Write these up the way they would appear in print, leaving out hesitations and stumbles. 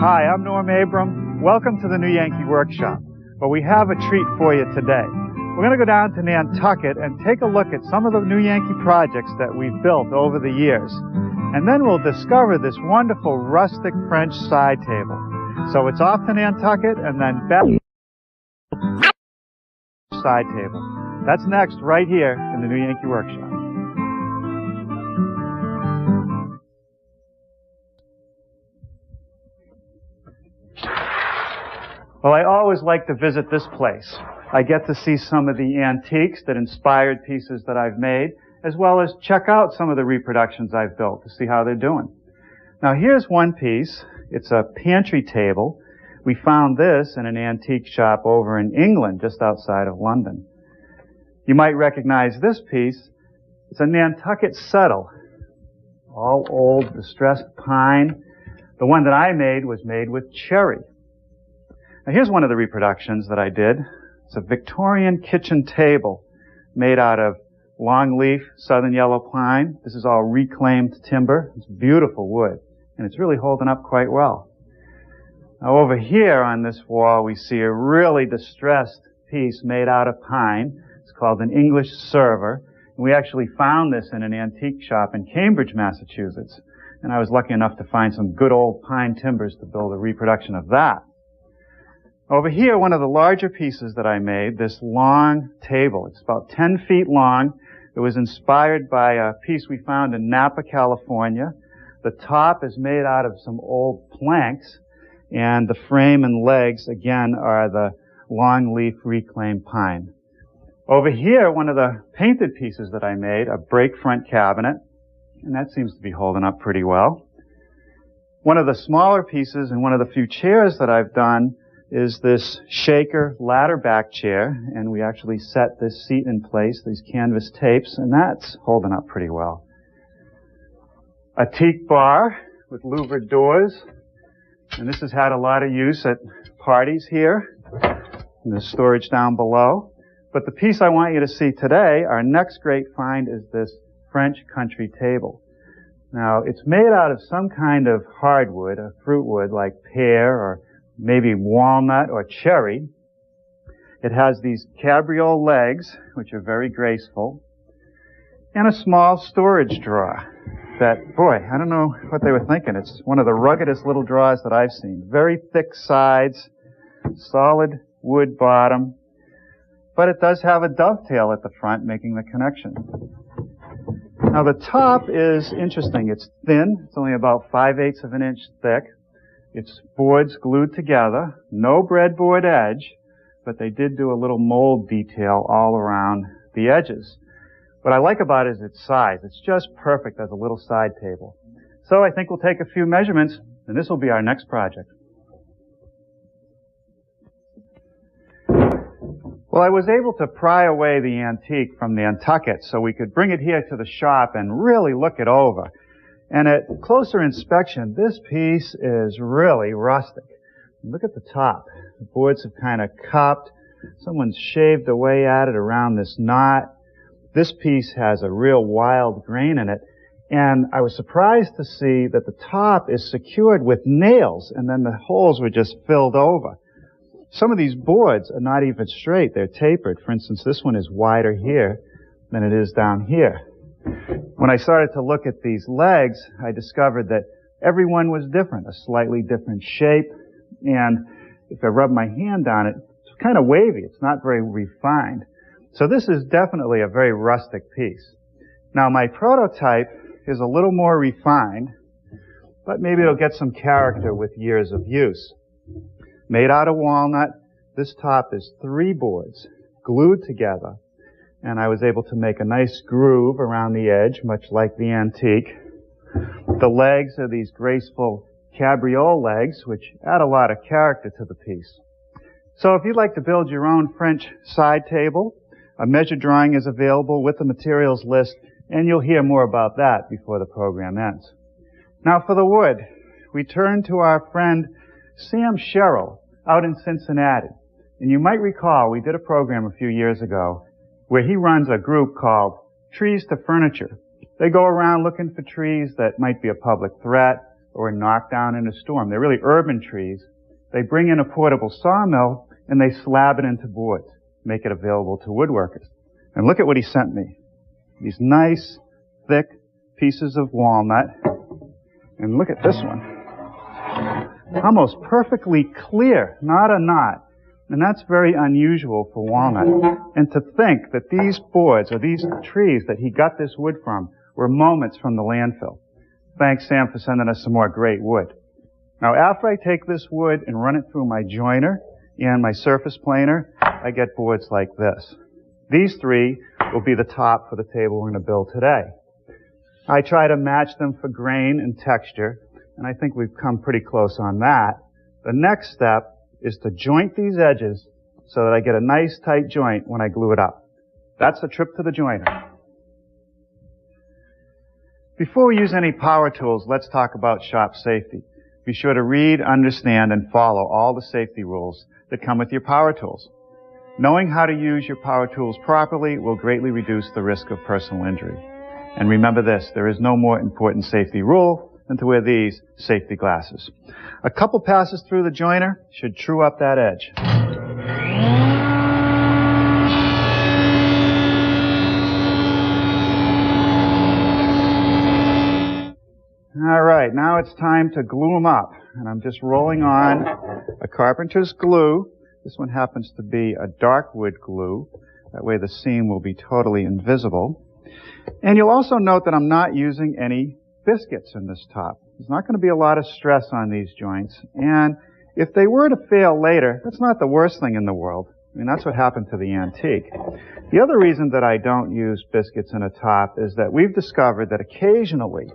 Hi, I'm Norm Abram. Welcome to the New Yankee Workshop. But we have a treat for you today. We're going to go down to Nantucket and take a look at some of the New Yankee projects that we've built over the years. And then we'll discover this wonderful rustic French side table. So it's off to Nantucket and then Beveled side table. That's next right here in the New Yankee Workshop. Well, I always like to visit this place. I get to see some of the antiques that inspired pieces that I've made, as well as check out some of the reproductions I've built to see how they're doing. Now here's one piece. It's a pantry table. We found this in an antique shop over in England, just outside of London. You might recognize this piece. It's a Nantucket settle. All old, distressed pine. The one that I made was made with cherry. Now here's one of the reproductions that I did. It's a Victorian kitchen table made out of longleaf southern yellow pine. This is all reclaimed timber. It's beautiful wood, and it's really holding up quite well. Now over here on this wall we see a really distressed piece made out of pine. It's called an English server. And we actually found this in an antique shop in Cambridge, Massachusetts. And I was lucky enough to find some good old pine timbers to build a reproduction of that. Over here, one of the larger pieces that I made, this long table. It's about 10 feet long. It was inspired by a piece we found in Napa, California. The top is made out of some old planks, and the frame and legs, again, are the long leaf reclaimed pine. Over here, one of the painted pieces that I made, a break front cabinet, and that seems to be holding up pretty well. One of the smaller pieces and one of the few chairs that I've done is this shaker ladder back chair, and we actually set this seat in place, these canvas tapes, and that's holding up pretty well. A teak bar with louvered doors, and this has had a lot of use at parties here, and there's storage down below. But the piece I want you to see today, our next great find, is this French country table. Now, it's made out of some kind of hardwood, a fruit wood like pear or maybe walnut or cherry. It has these cabriole legs, which are very graceful, and a small storage drawer that, boy, I don't know what they were thinking. It's one of the ruggedest little drawers that I've seen. Very thick sides, solid wood bottom, but it does have a dovetail at the front making the connection. Now the top is interesting. It's thin. It's only about 5/8 of an inch thick. It's boards glued together, no breadboard edge, but they did do a little mold detail all around the edges. What I like about it is its size. It's just perfect as a little side table. So I think we'll take a few measurements, and this will be our next project. Well, I was able to pry away the antique from Nantucket so we could bring it here to the shop and really look it over. And at closer inspection, this piece is really rustic. Look at the top. The boards have kind of cupped. Someone's shaved away at it around this knot. This piece has a real wild grain in it. And I was surprised to see that the top is secured with nails, and then the holes were just filled over. Some of these boards are not even straight. They're tapered. For instance, this one is wider here than it is down here. When I started to look at these legs, I discovered that every one was different, a slightly different shape, and if I rub my hand on it, it's kind of wavy. It's not very refined. So this is definitely a very rustic piece. Now my prototype is a little more refined, but maybe it'll get some character with years of use. Made out of walnut, this top is 3 boards glued together, and I was able to make a nice groove around the edge, much like the antique. The legs are these graceful cabriole legs, which add a lot of character to the piece. So if you'd like to build your own French side table, a measure drawing is available with the materials list, and you'll hear more about that before the program ends. Now for the wood, we turn to our friend Sam Sherrill out in Cincinnati. And you might recall we did a program a few years ago where he runs a group called Trees to Furniture. They go around looking for trees that might be a public threat or were knocked down in a storm. They're really urban trees. They bring in a portable sawmill and they slab it into boards, make it available to woodworkers. And look at what he sent me. These nice, thick pieces of walnut. And look at this one. Almost perfectly clear, not a knot. And that's very unusual for walnut. And to think that these boards, or these trees that he got this wood from, were moments from the landfill. Thanks, Sam, for sending us some more great wood. Now, after I take this wood and run it through my joiner and my surface planer, I get boards like this. These three will be the top for the table we're going to build today. I try to match them for grain and texture, and I think we've come pretty close on that. The next step is to joint these edges so that I get a nice tight joint when I glue it up. That's the trip to the joiner. Before we use any power tools, let's talk about shop safety. Be sure to read, understand, and follow all the safety rules that come with your power tools. Knowing how to use your power tools properly will greatly reduce the risk of personal injury. And remember this, there is no more important safety rule than to wear these safety glasses. A couple passes through the joiner should true up that edge. All right, now it's time to glue them up. And I'm just rolling on a carpenter's glue. This one happens to be a dark wood glue. That way the seam will be totally invisible. And you'll also note that I'm not using any biscuits in this top. There's not going to be a lot of stress on these joints. And if they were to fail later, that's not the worst thing in the world. I mean, that's what happened to the antique. The other reason that I don't use biscuits in a top is that we've discovered that occasionally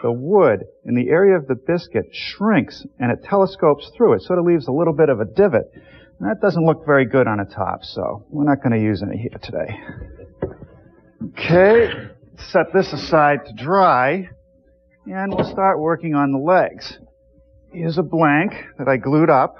the wood in the area of the biscuit shrinks and it telescopes through. It sort of leaves a little bit of a divot. And that doesn't look very good on a top, so we're not going to use any here today. Okay, set this aside to dry, and we'll start working on the legs. Here's a blank that I glued up,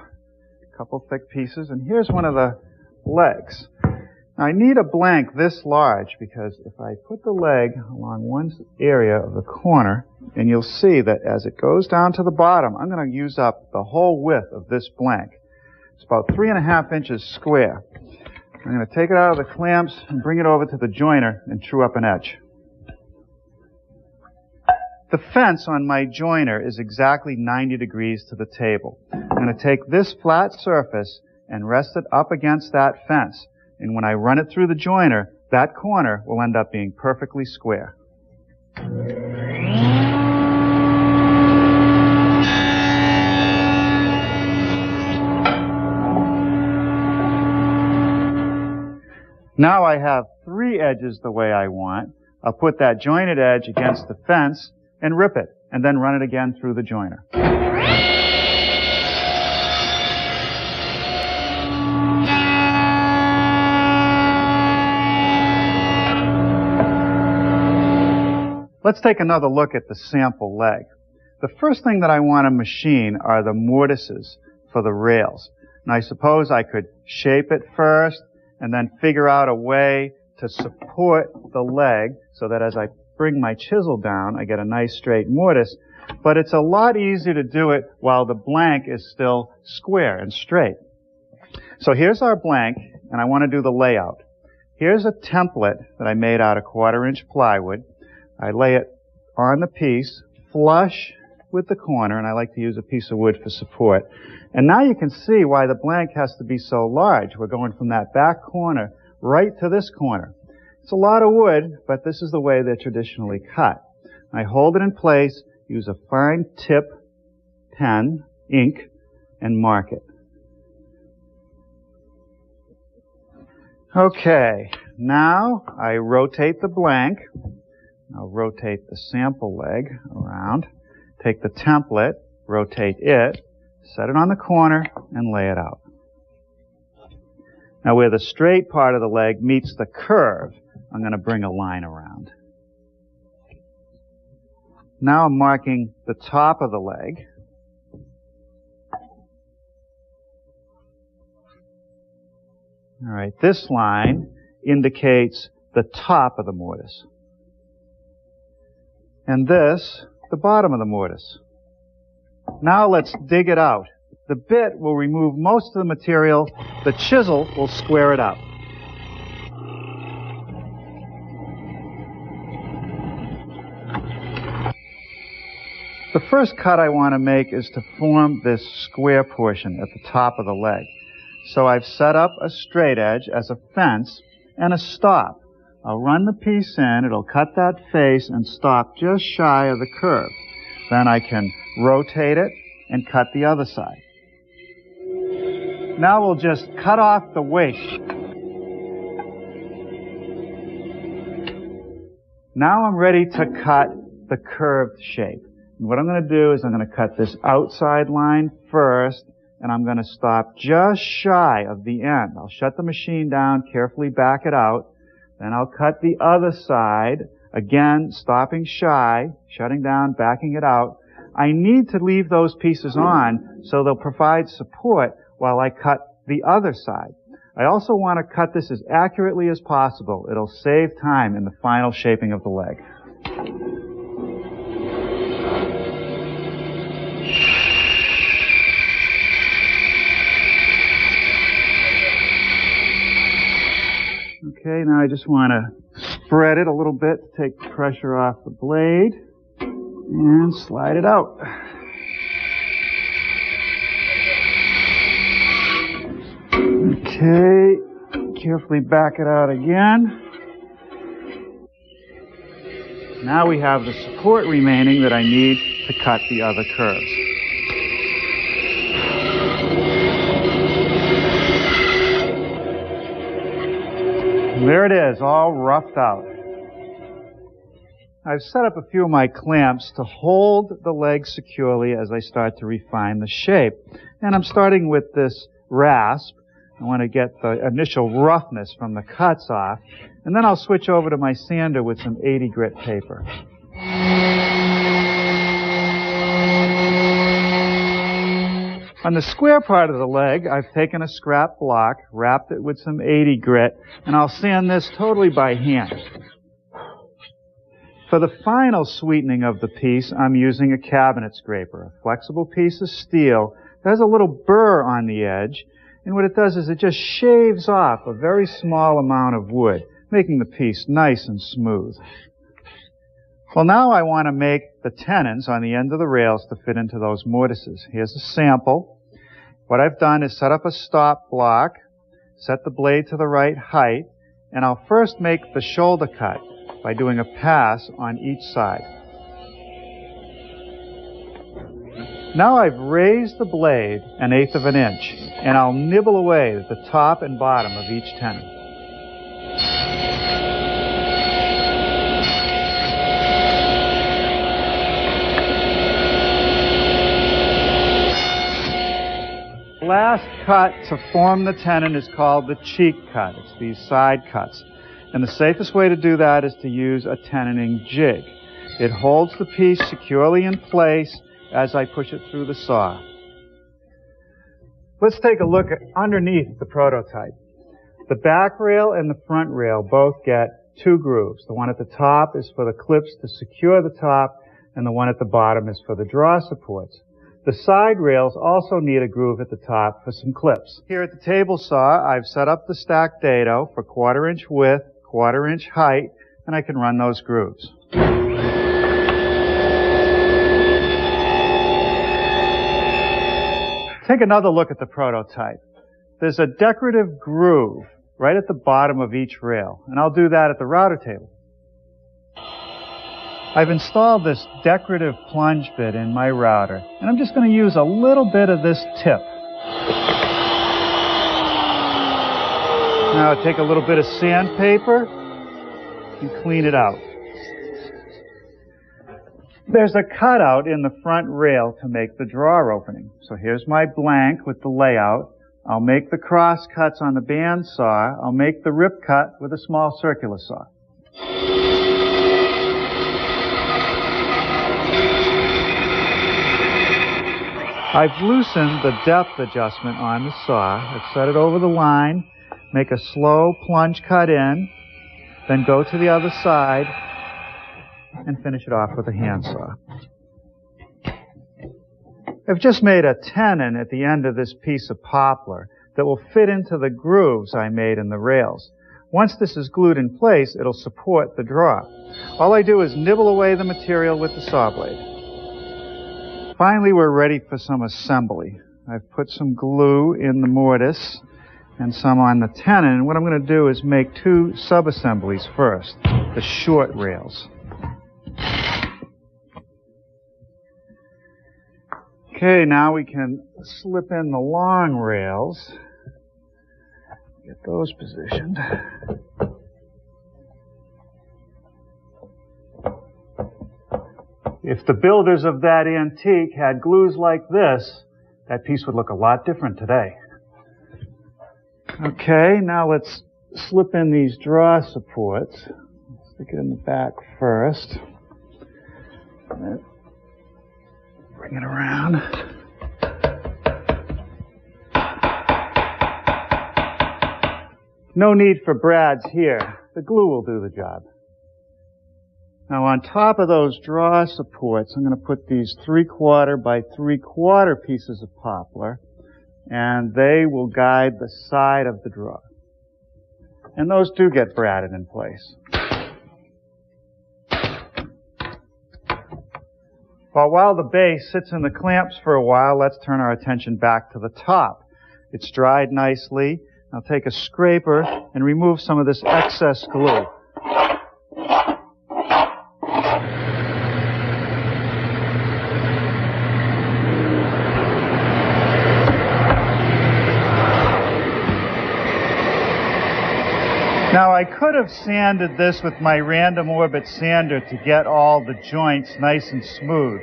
a couple thick pieces, and here's one of the legs. Now, I need a blank this large because if I put the leg along one area of the corner, and you'll see that as it goes down to the bottom, I'm going to use up the whole width of this blank. It's about 3.5 inches square. I'm going to take it out of the clamps and bring it over to the joiner and true up an edge. The fence on my joiner is exactly 90 degrees to the table. I'm going to take this flat surface and rest it up against that fence. And when I run it through the joiner, that corner will end up being perfectly square. Now I have 3 edges the way I want. I'll put that jointed edge against the fence and rip it, and then run it again through the joiner. Let's take another look at the sample leg. The first thing that I want to machine are the mortises for the rails. Now I suppose I could shape it first, and then figure out a way to support the leg so that as I bring my chisel down, I get a nice straight mortise. But it's a lot easier to do it while the blank is still square and straight. So here's our blank, and I want to do the layout. Here's a template that I made out of 1/4-inch plywood. I lay it on the piece, flush with the corner, and I like to use a piece of wood for support. And now you can see why the blank has to be so large. We're going from that back corner right to this corner. It's a lot of wood, but this is the way they're traditionally cut. I hold it in place, use a fine tip pen, ink, and mark it. Okay, now I rotate the blank. I'll rotate the sample leg around, take the template, rotate it, set it on the corner, and lay it out. Now where the straight part of the leg meets the curve, I'm going to bring a line around. Now I'm marking the top of the leg. All right, this line indicates the top of the mortise. And this, the bottom of the mortise. Now let's dig it out. The bit will remove most of the material. The chisel will square it up. The first cut I want to make is to form this square portion at the top of the leg. So I've set up a straight edge as a fence and a stop. I'll run the piece in, it'll cut that face and stop just shy of the curve. Then I can rotate it and cut the other side. Now we'll just cut off the waste. Now I'm ready to cut the curved shape. And what I'm going to do is I'm going to cut this outside line first, and I'm going to stop just shy of the end. I'll shut the machine down, carefully back it out. Then I'll cut the other side, again, stopping shy, shutting down, backing it out. I need to leave those pieces on so they'll provide support while I cut the other side. I also want to cut this as accurately as possible. It'll save time in the final shaping of the leg. Okay, now I just want to spread it a little bit to take the pressure off the blade and slide it out. Okay, carefully back it out again. Now we have the support remaining that I need to cut the other curves. There it is, all roughed out. I've set up a few of my clamps to hold the leg securely as I start to refine the shape. And I'm starting with this rasp. I want to get the initial roughness from the cuts off. And then I'll switch over to my sander with some 80 grit paper. On the square part of the leg, I've taken a scrap block, wrapped it with some 80 grit, and I'll sand this totally by hand. For the final sweetening of the piece, I'm using a cabinet scraper, a flexible piece of steel that has a little burr on the edge, and what it does is it just shaves off a very small amount of wood, making the piece nice and smooth. Well, now I want to make the tenons on the end of the rails to fit into those mortises. Here's a sample. What I've done is set up a stop block, set the blade to the right height, and I'll first make the shoulder cut by doing a pass on each side. Now I've raised the blade 1/8 of an inch, and I'll nibble away at the top and bottom of each tenon. The last cut to form the tenon is called the cheek cut. It's these side cuts. And the safest way to do that is to use a tenoning jig. It holds the piece securely in place as I push it through the saw. Let's take a look at underneath the prototype. The back rail and the front rail both get 2 grooves. The one at the top is for the clips to secure the top, and the one at the bottom is for the draw supports. The side rails also need a groove at the top for some clips. Here at the table saw, I've set up the stacked dado for 1/4 inch width, 1/4 inch height, and I can run those grooves. Take another look at the prototype. There's a decorative groove right at the bottom of each rail, and I'll do that at the router table. I've installed this decorative plunge bit in my router, and I'm just going to use a little bit of this tip. Now take a little bit of sandpaper and clean it out. There's a cutout in the front rail to make the drawer opening. So here's my blank with the layout. I'll make the cross cuts on the bandsaw. I'll make the rip cut with a small circular saw. I've loosened the depth adjustment on the saw. I've set it over the line, make a slow plunge cut in, then go to the other side and finish it off with a handsaw. I've just made a tenon at the end of this piece of poplar that will fit into the grooves I made in the rails. Once this is glued in place, it'll support the drawer. All I do is nibble away the material with the saw blade. Finally, we're ready for some assembly. I've put some glue in the mortise and some on the tenon. And what I'm going to do is make two sub-assemblies first, the short rails. Okay, now we can slip in the long rails. Get those positioned. If the builders of that antique had glues like this, that piece would look a lot different today. Okay, now let's slip in these draw supports. Stick it in the back first. Bring it around. No need for brads here. The glue will do the job. Now on top of those draw supports, I'm going to put these 3/4 by 3/4 pieces of poplar, and they will guide the side of the drawer. And those do get bradded in place. But while the base sits in the clamps for a while, let's turn our attention back to the top. It's dried nicely. I'll take a scraper and remove some of this excess glue. Now I could have sanded this with my random orbit sander to get all the joints nice and smooth,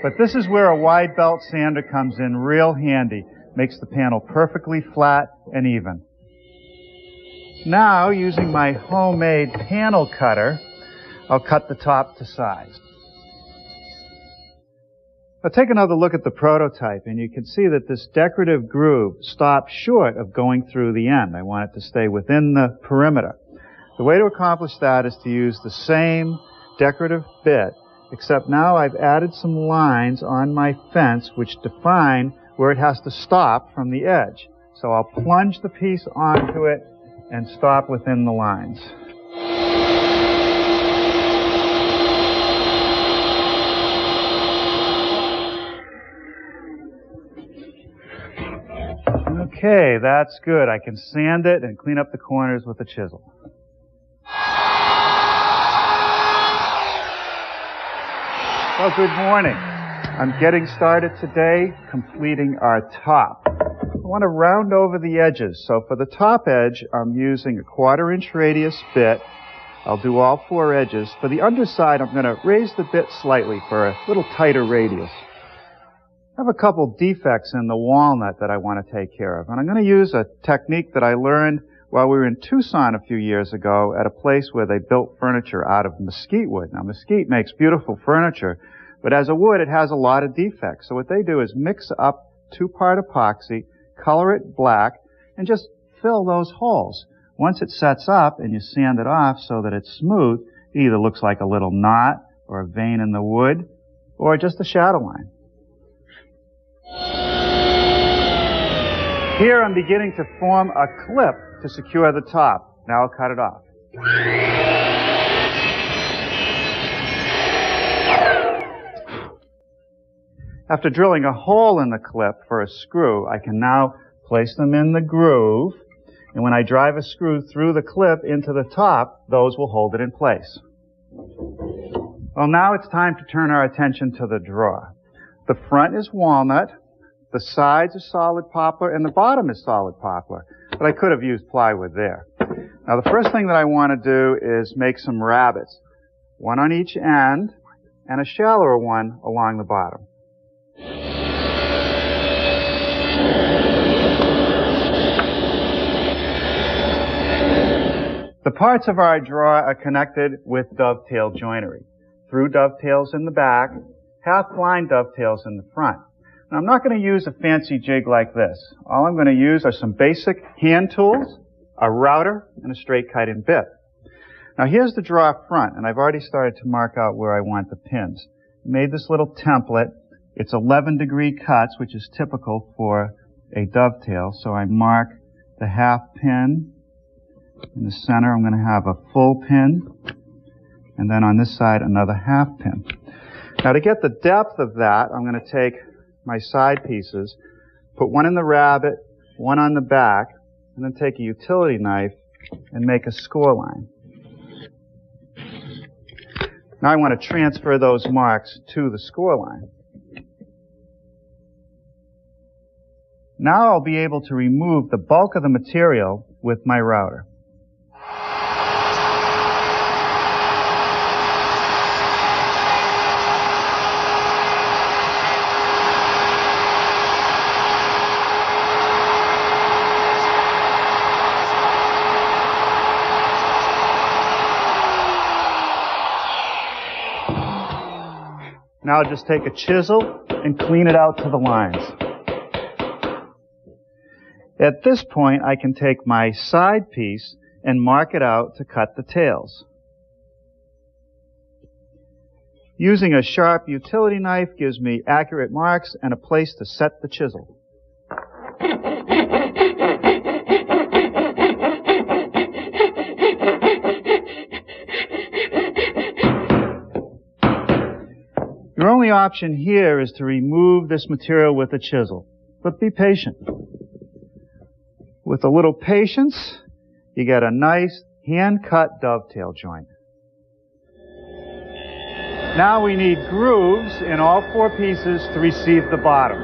but this is where a wide belt sander comes in real handy. Makes the panel perfectly flat and even. Now, using my homemade panel cutter, I'll cut the top to size. I'll take another look at the prototype, and you can see that this decorative groove stops short of going through the end. I want it to stay within the perimeter. The way to accomplish that is to use the same decorative bit, except now I've added some lines on my fence which define where it has to stop from the edge. So I'll plunge the piece onto it and stop within the lines. Okay, that's good. I can sand it and clean up the corners with a chisel. Well, good morning. I'm getting started today, completing our top. I want to round over the edges. So for the top edge, I'm using a 1/4 inch radius bit. I'll do all 4 edges. For the underside, I'm going to raise the bit slightly for a little tighter radius. I have a couple defects in the walnut that I want to take care of. And I'm going to use a technique that I learned while we were in Tucson a few years ago at a place where they built furniture out of mesquite wood. Now, mesquite makes beautiful furniture, but as a wood, it has a lot of defects. So what they do is mix up 2-part epoxy, color it black, and just fill those holes. Once it sets up and you sand it off so that it's smooth, it either looks like a little knot or a vein in the wood or just a shadow line. Here I'm beginning to form a clip to secure the top. Now I'll cut it off. After drilling a hole in the clip for a screw, I can now place them in the groove, and when I drive a screw through the clip into the top, those will hold it in place. Well, now it's time to turn our attention to the drawer. The front is walnut, the sides are solid poplar, and the bottom is solid poplar, but I could have used plywood there. Now, the first thing that I want to do is make some rabbets, one on each end, and a shallower one along the bottom. The parts of our drawer are connected with dovetail joinery. Through dovetails in the back, half-blind dovetails in the front. Now, I'm not going to use a fancy jig like this. All I'm going to use are some basic hand tools, a router, and a straight cut-in bit. Now, here's the drawer front, and I've already started to mark out where I want the pins. Made this little template. It's 11-degree cuts, which is typical for a dovetail. So I mark the half pin. In the center, I'm going to have a full pin. And then on this side, another half pin. Now, to get the depth of that, I'm going to take my side pieces, put one in the rabbet, one on the back, and then take a utility knife and make a score line. Now I want to transfer those marks to the score line. Now I'll be able to remove the bulk of the material with my router. Now I'll just take a chisel and clean it out to the lines. At this point, I can take my side piece and mark it out to cut the tails. Using a sharp utility knife gives me accurate marks and a place to set the chisel. Your only option here is to remove this material with a chisel, but be patient. With a little patience, you get a nice hand-cut dovetail joint. Now we need grooves in all four pieces to receive the bottom.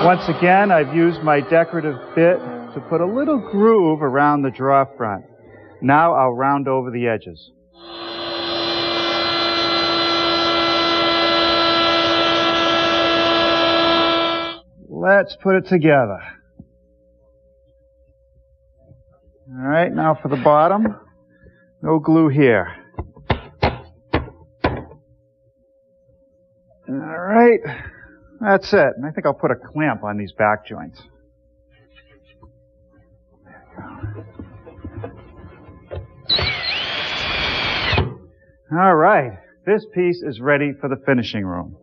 Once again, I've used my decorative bit to put a little groove around the draw front. Now I'll round over the edges. Let's put it together. All right, now for the bottom. No glue here. All right, that's it. And I think I'll put a clamp on these back joints. All right, this piece is ready for the finishing room.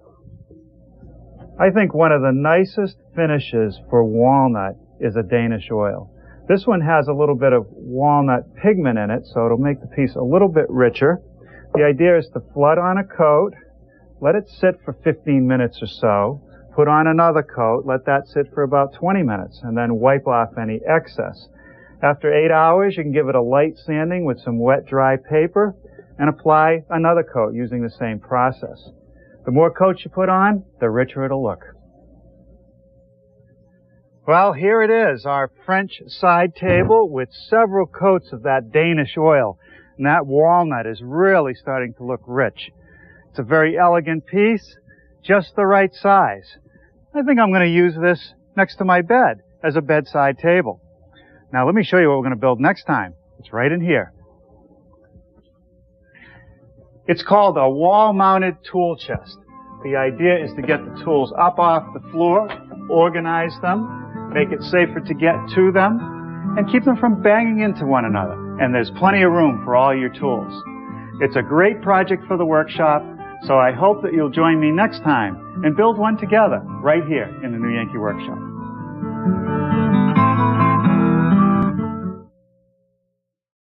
I think one of the nicest finishes for walnut is a Danish oil. This one has a little bit of walnut pigment in it, so it'll make the piece a little bit richer. The idea is to flood on a coat, let it sit for 15 minutes or so, put on another coat, let that sit for about 20 minutes, and then wipe off any excess. After 8 hours, you can give it a light sanding with some wet, dry paper, and apply another coat using the same process. The more coats you put on, the richer it'll look. Well, here it is, our French side table with several coats of that Danish oil. And that walnut is really starting to look rich. It's a very elegant piece, just the right size. I think I'm going to use this next to my bed as a bedside table. Now let me show you what we're going to build next time. It's right in here. It's called a wall-mounted tool chest. The idea is to get the tools up off the floor, organize them, make it safer to get to them, and keep them from banging into one another. And there's plenty of room for all your tools. It's a great project for the workshop, so I hope that you'll join me next time and build one together right here in the New Yankee Workshop.